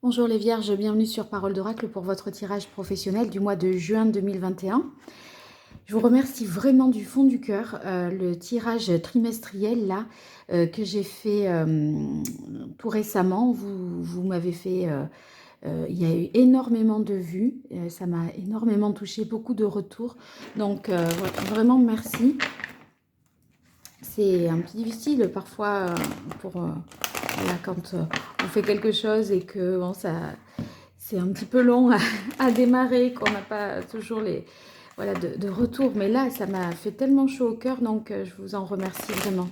Bonjour les Vierges, bienvenue sur Parole d'Oracle pour votre tirage professionnel du mois de juin 2021. Je vous remercie vraiment du fond du cœur. Le tirage trimestriel là que j'ai fait tout récemment, vous m'avez fait, il y a eu énormément de vues, ça m'a énormément touché, beaucoup de retours. Donc vraiment merci. C'est un peu difficile parfois pour voilà, quand on fait quelque chose et que bon, c'est un petit peu long à démarrer, qu'on n'a pas toujours voilà, de retour. Mais là, ça m'a fait tellement chaud au cœur, donc je vous en remercie vraiment.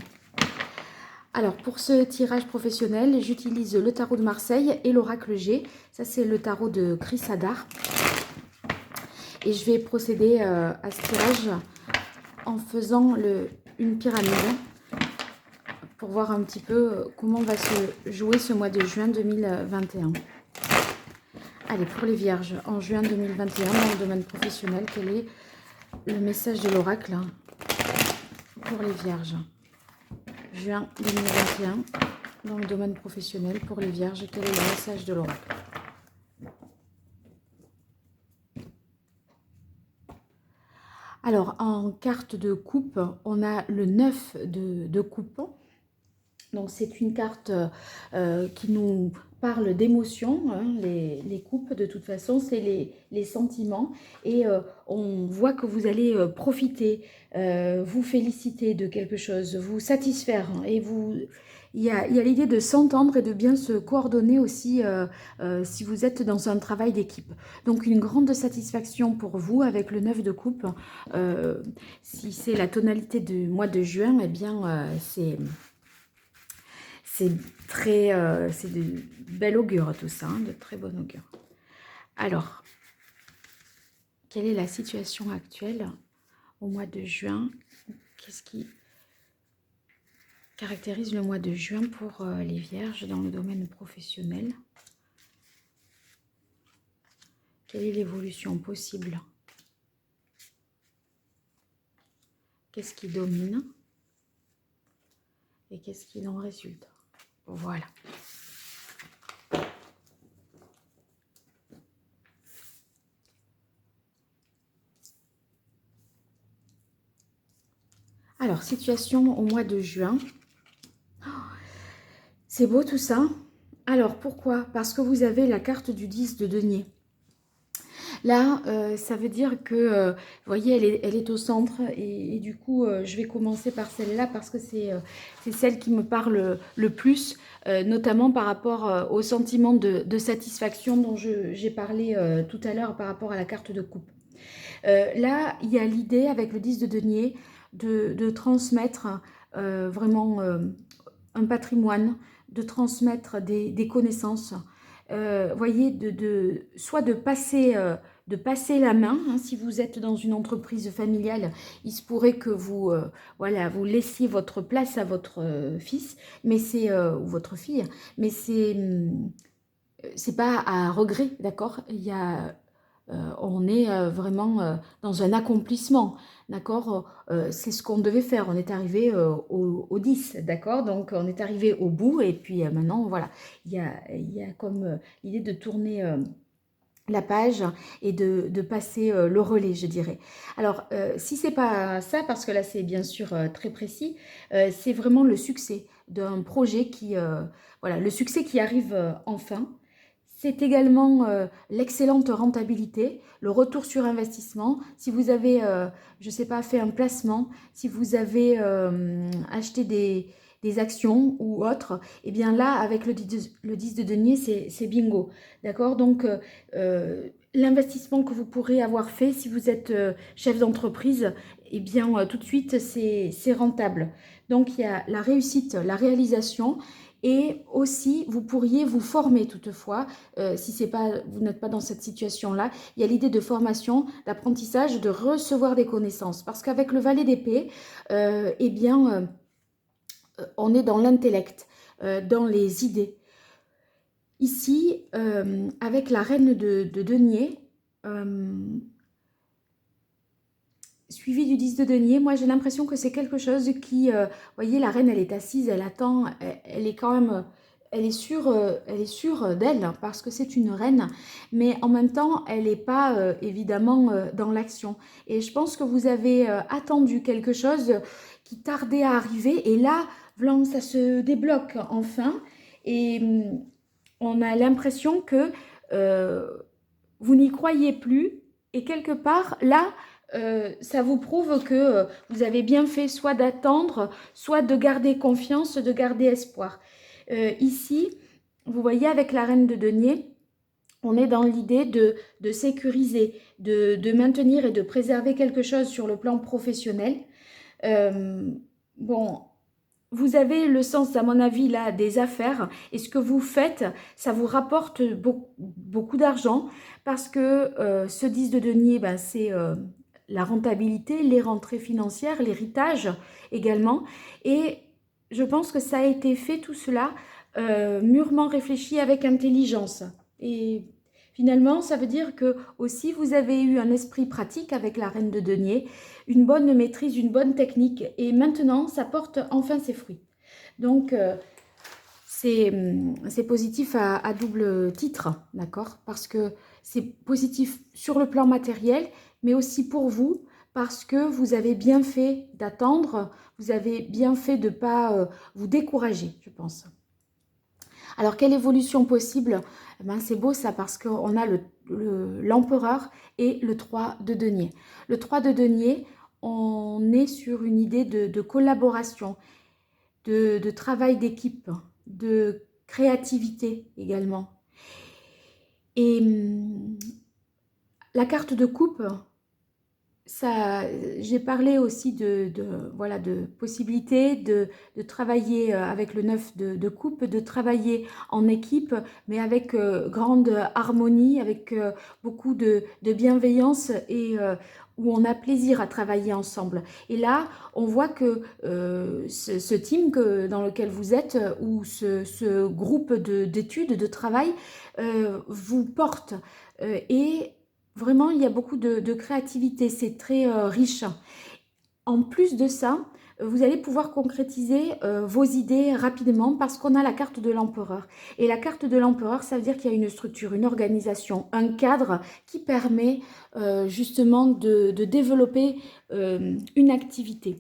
Alors, pour ce tirage professionnel, j'utilise le tarot de Marseille et l'oracle G. Ça, c'est le tarot de Chris Hadar. Et je vais procéder à ce tirage en faisant une pyramide pour voir un petit peu comment va se jouer ce mois de juin 2021. Allez, pour les Vierges, en juin 2021, dans le domaine professionnel, quel est le message de l'oracle pour les Vierges? Juin 2021, dans le domaine professionnel, pour les Vierges, quel est le message de l'oracle? Alors, en carte de coupe, on a le 9 de coupe. Donc, c'est une carte qui nous parle d'émotions. Hein, les coupes, de toute façon, c'est les sentiments. Et on voit que vous allez profiter, vous féliciter de quelque chose, vous satisfaire. Hein, et il y a l'idée de s'entendre et de bien se coordonner aussi si vous êtes dans un travail d'équipe. Donc, une grande satisfaction pour vous avec le 9 de coupe. Si c'est la tonalité du mois de juin, eh bien, c'est de bel augure tout ça, hein, de très bon augure. Alors, quelle est la situation actuelle au mois de juin? Qu'est-ce qui caractérise le mois de juin pour les Vierges dans le domaine professionnel? Quelle est l'évolution possible? Qu'est-ce qui domine? Et qu'est-ce qu'il en résulte? Voilà. Alors, situation au mois de juin. C'est beau tout ça. Alors, pourquoi? Parce que vous avez la carte du 10 de denier. Là, ça veut dire que, vous voyez, elle est au centre. Et du coup, je vais commencer par celle-là parce que c'est celle qui me parle le plus, notamment par rapport au sentiment de satisfaction dont j'ai parlé tout à l'heure par rapport à la carte de coupe. Là, il y a l'idée avec le 10 de denier de transmettre vraiment un patrimoine, de transmettre des connaissances. Voyez, soit de passer la main, hein, si vous êtes dans une entreprise familiale, il se pourrait que vous, voilà, vous laissiez votre place à votre fils, mais ou votre fille, mais c'est pas à regret, d'accord? On est vraiment dans un accomplissement, d'accord? C'est ce qu'on devait faire, on est arrivé au 10, d'accord? Donc on est arrivé au bout et puis maintenant, voilà, il y a comme l'idée de tourner la page et de passer le relais, je dirais. Alors, si c'est pas ça, parce que là c'est bien sûr très précis, c'est vraiment le succès d'un projet voilà, le succès qui arrive enfin. C'est également l'excellente rentabilité, le retour sur investissement. Si vous avez, je ne sais pas, fait un placement, si vous avez acheté des actions ou autres, et bien là, avec le 10 de denier, c'est bingo. D'accord? Donc, l'investissement que vous pourrez avoir fait, si vous êtes chef d'entreprise, eh bien, tout de suite, c'est rentable. Donc, il y a la réussite, la réalisation. Et aussi, vous pourriez vous former toutefois, si vous n'êtes pas dans cette situation-là. Il y a l'idée de formation, d'apprentissage, de recevoir des connaissances. Parce qu'avec le valet d'épée, eh bien, on est dans l'intellect, dans les idées. Ici, avec la reine de denier, suivi du 10 de denier, moi j'ai l'impression que c'est quelque chose qui, vous voyez, la reine elle est assise, elle attend, elle est quand même, elle est sûre d'elle parce que c'est une reine, mais en même temps, elle n'est pas évidemment dans l'action. Et je pense que vous avez attendu quelque chose qui tardait à arriver, et là, blanc, ça se débloque enfin, et on a l'impression que euh, vous n'y croyez plus, et quelque part, là, ça vous prouve que vous avez bien fait soit d'attendre, soit de garder confiance, de garder espoir. Ici, vous voyez, avec la reine de denier, on est dans l'idée de sécuriser, de maintenir et de préserver quelque chose sur le plan professionnel. Euh, bon, vous avez le sens, à mon avis, là, des affaires, et ce que vous faites, ça vous rapporte beaucoup d'argent, parce que ce 10 de denier, ben, c'est la rentabilité, les rentrées financières, l'héritage également, et je pense que ça a été fait, tout cela, mûrement réfléchi avec intelligence. Et finalement, ça veut dire que aussi vous avez eu un esprit pratique avec la reine de denier, une bonne maîtrise, une bonne technique, et maintenant ça porte enfin ses fruits. Donc c'est positif à double titre, d'accord? Parce que c'est positif sur le plan matériel, mais aussi pour vous, parce que vous avez bien fait d'attendre, vous avez bien fait de ne pas vous décourager, je pense. Alors, quelle évolution possible? Eh ben, c'est beau ça, parce qu'on a l'empereur et le 3 de denier. Le 3 de denier, on est sur une idée de collaboration, de travail d'équipe, de créativité également. Et la carte de coupe, ça, j'ai parlé aussi voilà, de possibilités de travailler avec le 9 de coupe, de travailler en équipe, mais avec grande harmonie, avec beaucoup de bienveillance, et où on a plaisir à travailler ensemble. Et là, on voit que ce team dans lequel vous êtes, ou ce groupe d'études, de travail, vous porte. Et vraiment, il y a beaucoup de créativité, c'est très riche. En plus de ça, vous allez pouvoir concrétiser vos idées rapidement, parce qu'on a la carte de l'empereur. Et la carte de l'empereur, ça veut dire qu'il y a une structure, une organisation, un cadre qui permet justement de développer une activité.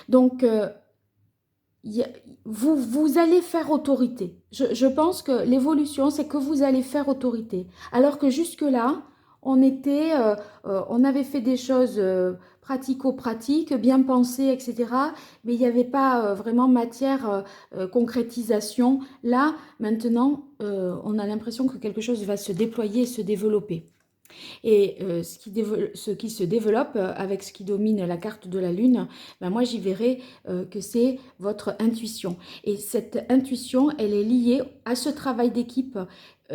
Donc, vous allez faire autorité. Je pense que l'évolution, c'est que vous allez faire autorité. Alors que jusque-là, on avait fait des choses pratico-pratiques, bien pensées, etc. Mais il n'y avait pas vraiment matière concrétisation. Là, maintenant, on a l'impression que quelque chose va se déployer et se développer. Et ce qui se développe avec ce qui domine la carte de la Lune, ben moi j'y verrai que c'est votre intuition. Et cette intuition, elle est liée à ce travail d'équipe.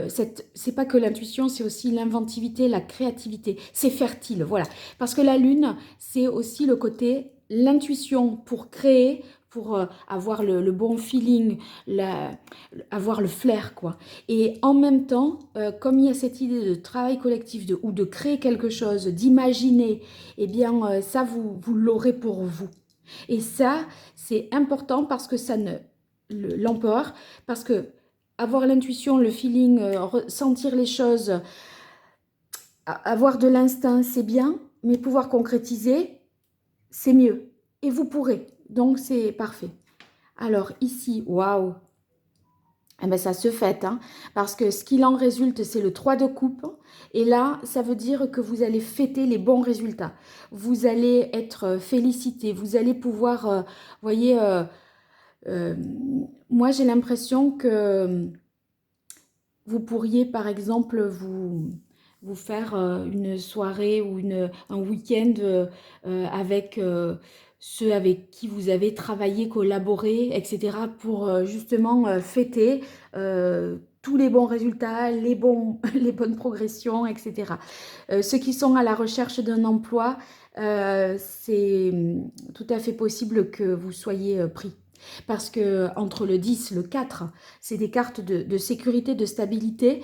C'est pas que l'intuition, c'est aussi l'inventivité, la créativité. C'est fertile, voilà. Parce que la Lune, c'est aussi le côté, l'intuition pour créer, pour avoir le bon feeling, avoir le flair, quoi. Et en même temps, comme il y a cette idée de travail collectif, ou de créer quelque chose, d'imaginer, eh bien, ça, vous l'aurez pour vous. Et ça, c'est important, parce que ça ne l'emporte, parce que avoir l'intuition, le feeling, ressentir les choses, avoir de l'instinct, c'est bien, mais pouvoir concrétiser, c'est mieux. Et vous pourrez. Donc, c'est parfait. Alors ici, waouh, eh ben ça se fait, hein, parce que ce qu'il en résulte, c'est le 3 de coupe. Et là, ça veut dire que vous allez fêter les bons résultats. Vous allez être félicité. Vous allez pouvoir, voyez, euh, moi j'ai l'impression que vous pourriez, par exemple, vous faire une soirée ou un week-end avec ceux avec qui vous avez travaillé, collaboré, etc., pour justement fêter tous les bons résultats, les bonnes progressions, etc. Ceux qui sont à la recherche d'un emploi, c'est tout à fait possible que vous soyez pris. Parce que entre le 10, le 4, c'est des cartes de sécurité, de stabilité,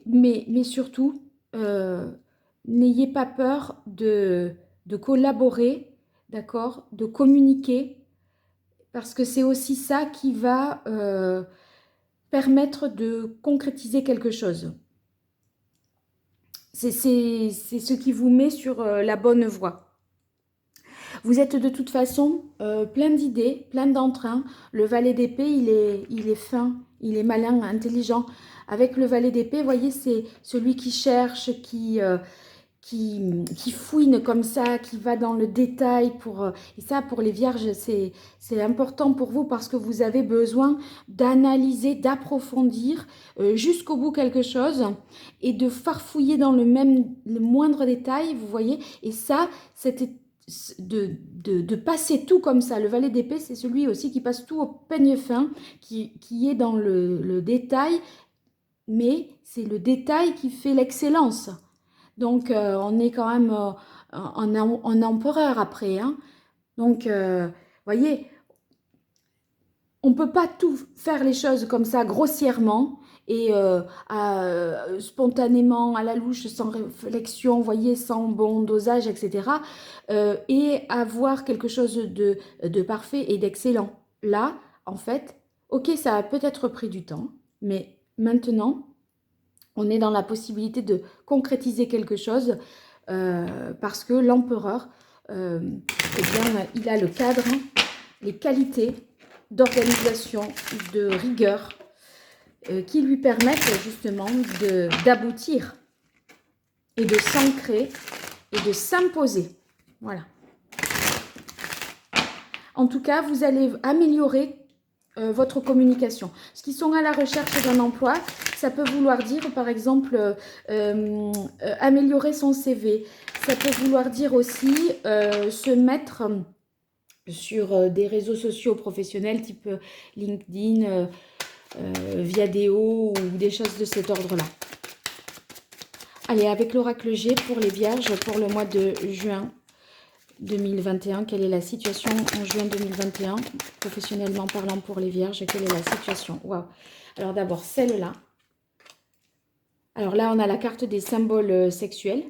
mais surtout, euh, n'ayez pas peur de collaborer, d'accord, de communiquer, parce que c'est aussi ça qui va permettre de concrétiser quelque chose. C'est ce qui vous met sur la bonne voie. Vous êtes de toute façon plein d'idées, plein d'entrain. Le valet d'épée, il est fin, il est malin, intelligent. Avec le valet d'épée, vous voyez, c'est celui qui cherche, qui fouine comme ça, qui va dans le détail. Et ça, pour les vierges, c'est important pour vous parce que vous avez besoin d'analyser, d'approfondir jusqu'au bout quelque chose et de farfouiller dans le moindre détail, vous voyez. Et ça, c'était de passer tout comme ça. Le valet d'épée, c'est celui aussi qui passe tout au peigne fin, qui est dans le détail, mais c'est le détail qui fait l'excellence. Donc, on est quand même en empereur après. Hein. Donc, voyez, on ne peut pas tout faire les choses comme ça, grossièrement, et spontanément, à la louche, sans réflexion, voyez, sans bon dosage, etc. Et avoir quelque chose de parfait et d'excellent. Là, en fait, ok, ça a peut-être pris du temps, mais maintenant, on est dans la possibilité de concrétiser quelque chose parce que l'empereur, eh bien, il a le cadre, les qualités d'organisation, de rigueur qui lui permettent justement d'aboutir et de s'ancrer et de s'imposer. Voilà. En tout cas, vous allez améliorer votre communication. Ceux qui sont à la recherche d'un emploi, ça peut vouloir dire, par exemple, améliorer son CV. Ça peut vouloir dire aussi se mettre sur des réseaux sociaux professionnels type LinkedIn, Viadeo ou des choses de cet ordre-là. Allez, avec l'oracle G pour les vierges pour le mois de juin 2021, quelle est la situation en juin 2021, professionnellement parlant pour les vierges, quelle est la situation? Waouh. Alors d'abord, celle-là. Alors là, on a la carte des symboles sexuels.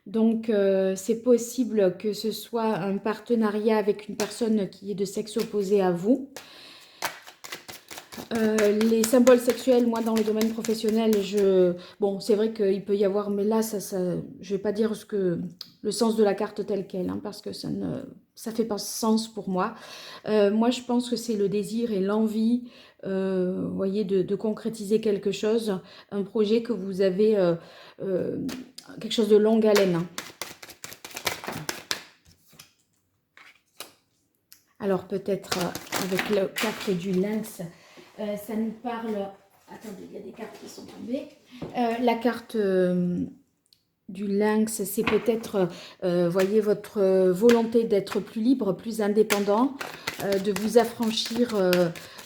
Donc, c'est possible que ce soit un partenariat avec une personne qui est de sexe opposé à vous. Les symboles sexuels, moi, dans le domaine professionnel, bon, c'est vrai qu'il peut y avoir, mais là, je ne vais pas dire le sens de la carte telle qu'elle, hein, parce que ça ne fait pas sens pour moi. Moi, je pense que c'est le désir et l'envie, vous voyez, de concrétiser quelque chose, un projet que vous avez, quelque chose de longue haleine. Hein. Alors, peut-être avec la carte du lynx, ça nous parle... Attendez, il y a des cartes qui sont tombées. La carte du lynx, c'est peut-être, voyez, votre volonté d'être plus libre, plus indépendant, de vous affranchir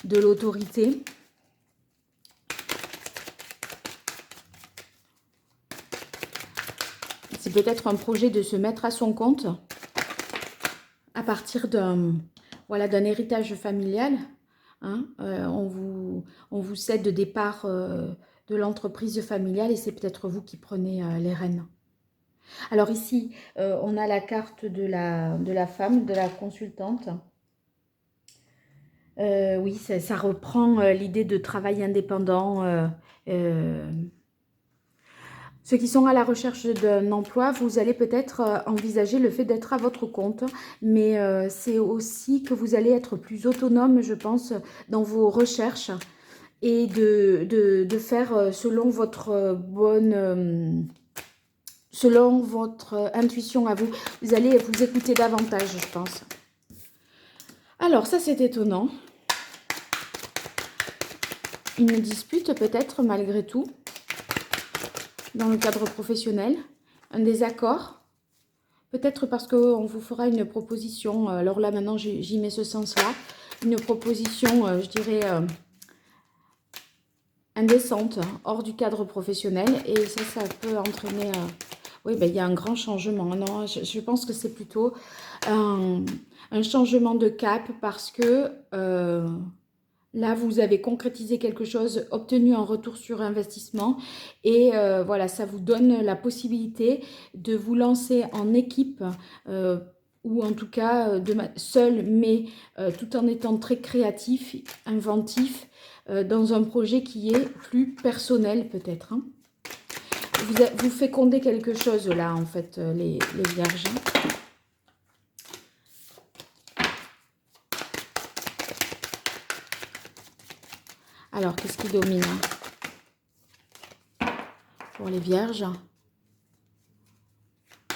de l'autorité. C'est peut-être un projet de se mettre à son compte à partir d'un héritage familial. Hein, on vous cède des parts de l'entreprise familiale et c'est peut-être vous qui prenez les rênes. Alors ici, on a la carte de la femme, de la consultante. Oui, ça reprend l'idée de travail indépendant. Ceux qui sont à la recherche d'un emploi, vous allez peut-être envisager le fait d'être à votre compte, mais c'est aussi que vous allez être plus autonome, je pense, dans vos recherches et de faire selon votre selon votre intuition à vous. Vous allez vous écouter davantage, je pense. Alors, ça c'est étonnant. Une dispute peut-être malgré tout. Dans le cadre professionnel, un désaccord, peut-être parce qu'on vous fera une proposition, alors là maintenant j'y mets ce sens-là, une proposition, je dirais, indécente, hors du cadre professionnel, et ça peut entraîner, oui, ben, il y a un grand changement. Non, je pense que c'est plutôt un changement de cap parce que... là, vous avez concrétisé quelque chose, obtenu un retour sur investissement et voilà, ça vous donne la possibilité de vous lancer en équipe ou en tout cas seul, mais tout en étant très créatif, inventif, dans un projet qui est plus personnel peut-être. Hein. Vous fécondez quelque chose là, en fait, les vierges. Alors, qu'est-ce qui domine pour les vierges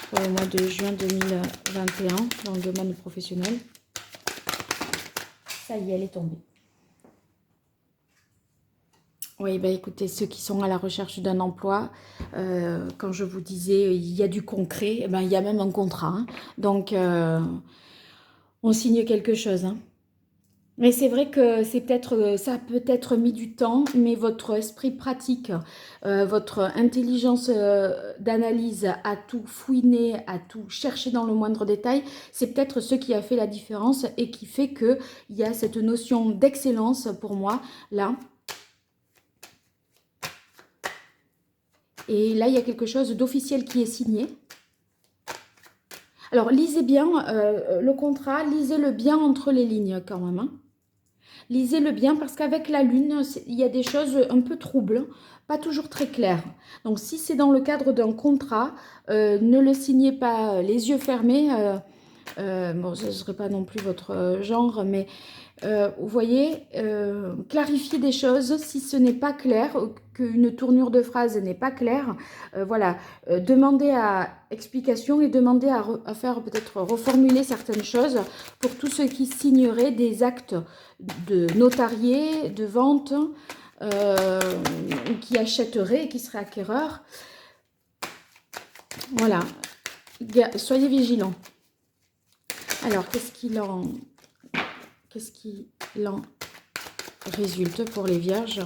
pour le mois de juin 2021 dans le domaine professionnel? Ça y est, elle est tombée. Oui, bah écoutez, ceux qui sont à la recherche d'un emploi, quand je vous disais il y a du concret, eh ben, il y a même un contrat. Hein. Donc, on signe quelque chose. Hein. Mais c'est vrai que c'est peut-être, ça a peut-être mis du temps, mais votre esprit pratique, votre intelligence d'analyse à tout fouiner, à tout chercher dans le moindre détail, c'est peut-être ce qui a fait la différence et qui fait qu'il y a cette notion d'excellence pour moi, là. Et là, il y a quelque chose d'officiel qui est signé. Alors, lisez bien le contrat, lisez-le bien entre les lignes quand même. Hein. Lisez-le bien parce qu'avec la lune, il y a des choses un peu troubles, pas toujours très claires. Donc, si c'est dans le cadre d'un contrat, ne le signez pas les yeux fermés. Bon, ce ne serait pas non plus votre genre, mais vous voyez, clarifier des choses si ce n'est pas clair, qu'une tournure de phrase n'est pas claire, voilà, demandez à explication et demandez à faire peut-être reformuler certaines choses pour tous ceux qui signeraient des actes de notariés, de vente, qui achèteraient et qui seraient acquéreurs. Voilà, soyez vigilants. Alors, qu'est-ce qu'il en résulte pour les vierges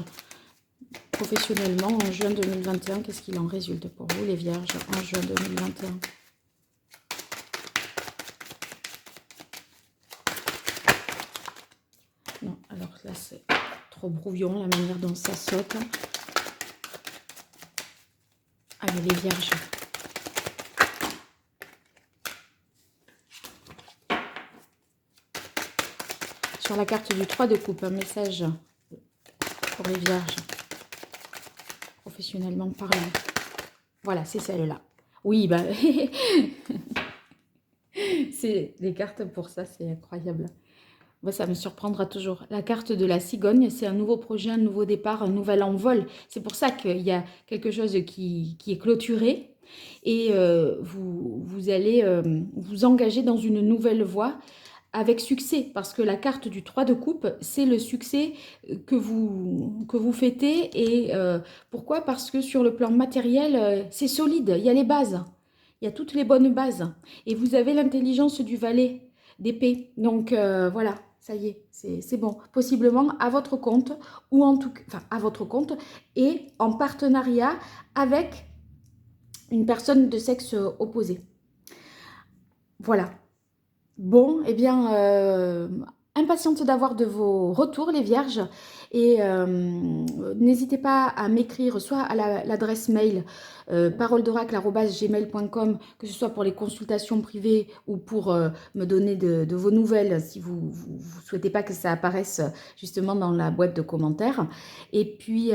professionnellement en juin 2021? Qu'est-ce qu'il en résulte pour vous, les vierges, en juin 2021? Non, alors là, c'est trop brouillon, la manière dont ça saute. Allez, les vierges. Sur la carte du 3 de coupe, un message pour les vierges, professionnellement parlant. Voilà, c'est celle-là. Oui, bah, c'est les cartes pour ça, c'est incroyable. Moi, ça me surprendra toujours. La carte de la cigogne, c'est un nouveau projet, un nouveau départ, un nouvel envol. C'est pour ça qu'il y a quelque chose qui est clôturé et vous allez vous engager dans une nouvelle voie avec succès, parce que la carte du 3 de coupe, c'est le succès que vous fêtez. Et pourquoi? Parce que sur le plan matériel, c'est solide, il y a les bases, il y a toutes les bonnes bases. Et vous avez l'intelligence du valet d'épée. Donc voilà, ça y est, c'est bon. Possiblement à votre compte, ou en tout cas, enfin à votre compte, et en partenariat avec une personne de sexe opposé. Voilà. Bon, eh bien, impatiente d'avoir de vos retours, les vierges. Et n'hésitez pas à m'écrire soit à l'adresse mail paroledoracle@gmail.com, que ce soit pour les consultations privées ou pour me donner de vos nouvelles si vous ne souhaitez pas que ça apparaisse justement dans la boîte de commentaires. Et puis,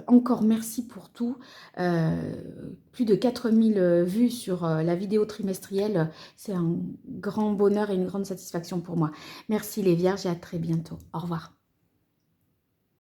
encore merci pour tout. Plus de 4000 vues sur la vidéo trimestrielle. C'est un grand bonheur et une grande satisfaction pour moi. Merci les vierges et à très bientôt. Au revoir.